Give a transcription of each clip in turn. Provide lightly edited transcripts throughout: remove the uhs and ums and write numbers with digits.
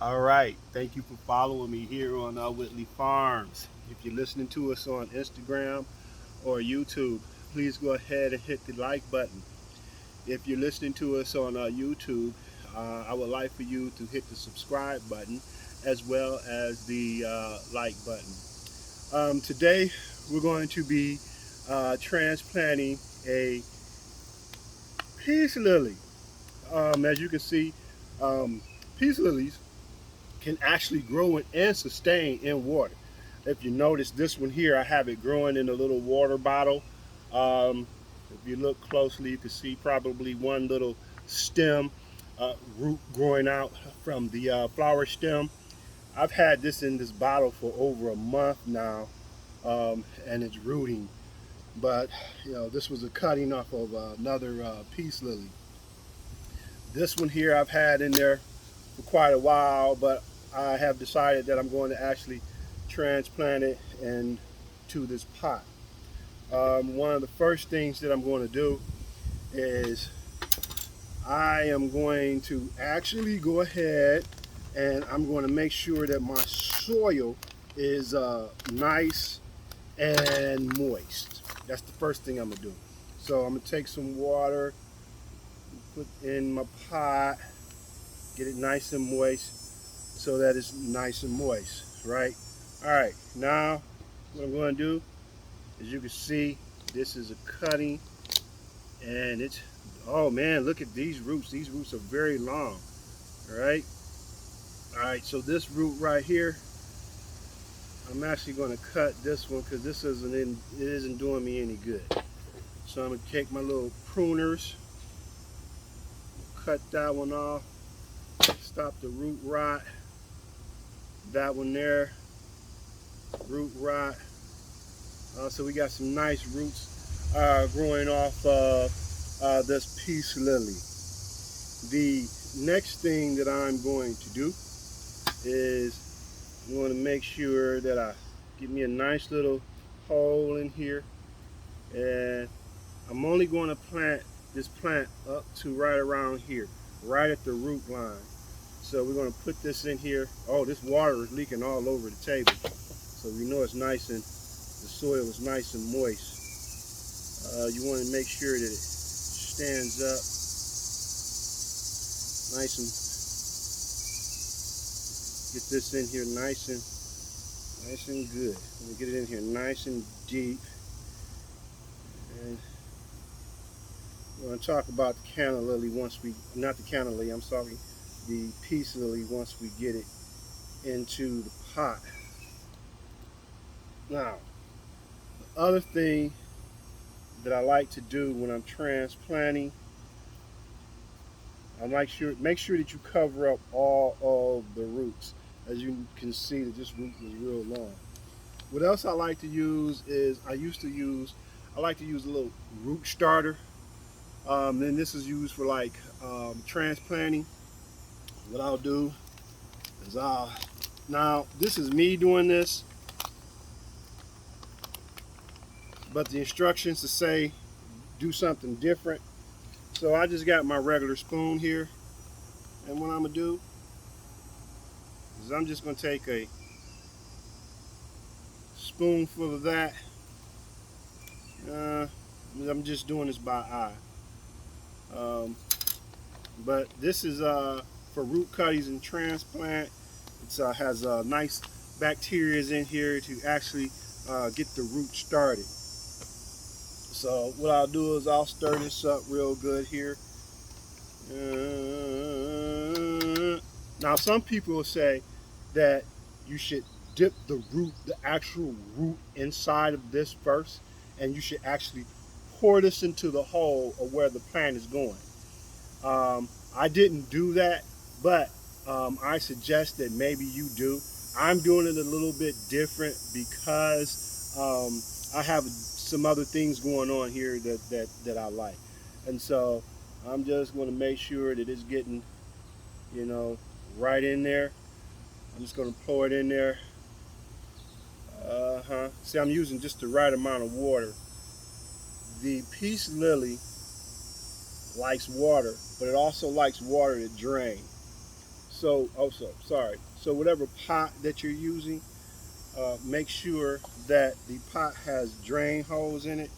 All right. Thank you for following me here on Whitley Farms. If you're listening to us on Instagram or YouTube, please go ahead and hit the like button. If you're listening to us on YouTube, I would like for you to hit the subscribe button as well as the like button. Today, we're going to be transplanting a peace lily. As you can see, peace lilies can actually grow and sustain in water. If you notice this one here, I have it growing in a little water bottle. Um, if you look closely, you can see probably one little stem root growing out from the flower stem. I've had this in this bottle for over a month now, and it's rooting. But this was a cutting off of another peace lily. This one here I've had in there for quite a while, but I have decided that I'm going to actually transplant it into this pot. One of the first things that I'm going to do is I am going to actually go ahead and I'm going to make sure that my soil is nice and moist. That's the first thing I'm going to do. So I'm going to take some water, put in my pot, get it nice and moist so that it's nice and moist, right? All right, now what I'm going to do, as you can see, this is a cutting, and it's, oh man, look at these roots. These roots are very long, all right? All right, so this root right here, I'm actually going to cut this one because this it isn't doing me any good. So I'm going to take my little pruners, cut that one off, stop the root rot. That one there, root rot. So we got some nice roots growing off this peace lily. The next thing that I'm going to do is I'm going to make sure that I get me a nice little hole in here, and I'm only going to plant this plant up to right around here, right at the root line. So we're going to put this in here. Oh, this water is leaking all over the table. So we know it's nice and the soil is nice and moist. You want to make sure that it stands up nice and get this in here nice and good. Let me get it in here nice and deep. And we're going to talk about the canna lily once we, not the canna lily, I'm sorry, the peace lily once we get it into the pot. Now, the other thing that I like to do when I'm transplanting, I make sure that you cover up all of the roots. As you can see, that this root is real long. What else I like to use is I like to use a little root starter. Then this is used for like transplanting. What I'll do is now this is me doing this, but the instructions to say do something different. So I just got my regular spoon here, and what I'm gonna do is I'm just gonna take a spoonful of that. I'm just doing this by eye. Um, but this is for root cuttings and transplant. It has nice bacteria in here to actually get the root started. So what I'll do is I'll stir this up real good here. Now some people will say that you should dip the actual root inside of this first, and you should actually pour this into the hole of where the plant is going. I didn't do that, but I suggest that maybe you do. I'm doing it a little bit different because I have some other things going on here that I like, and so I'm just going to make sure that it's getting, right in there. I'm just going to pour it in there. See, I'm using just the right amount of water. The peace lily likes water, but it also likes water to drain. So also, sorry. So whatever pot that you're using, make sure that the pot has drain holes in it.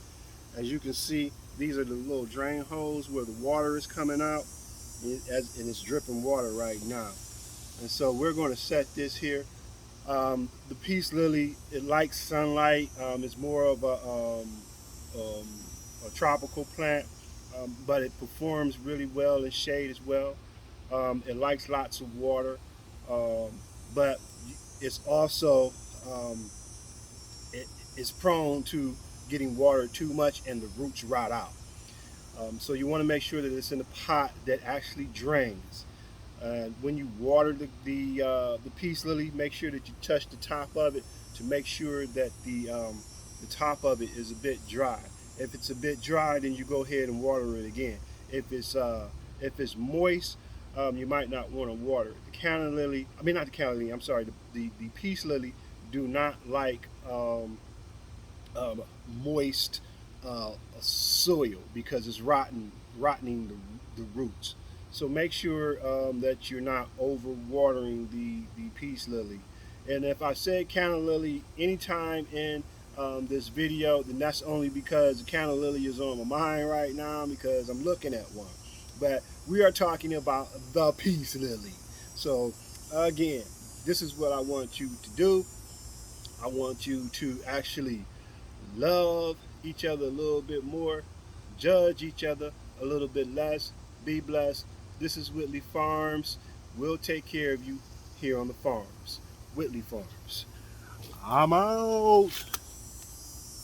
As you can see, these are the little drain holes where the water is coming out, and it's dripping water right now. And so we're going to set this here. The peace lily, it likes sunlight. It's more of um, a tropical plant, but it performs really well in shade as well. It likes lots of water, um, but it's also um, it is prone to getting water too much and the roots rot out. So you want to make sure that it's in a pot that actually drains. When you water the peace lily, make sure that you touch the top of it to make sure that the top of it is a bit dry. If it's a bit dry, then you go ahead and water it again. If it's moist, you might not want to water it. The canna lily, I mean not the canna lily. I'm sorry. The peace lily do not like um, moist soil because it's rotting the roots. So make sure that you're not overwatering the peace lily. And if I said canna lily anytime in this video, then that's only because the canna lily is on my mind right now because I'm looking at one. But we are talking about the peace lily. So again, this is what I want you to do. I want you to actually love each other a little bit more, judge each other a little bit less, be blessed. This is Whitley Farms. We'll take care of you here on the farms. Whitley Farms. I'm out.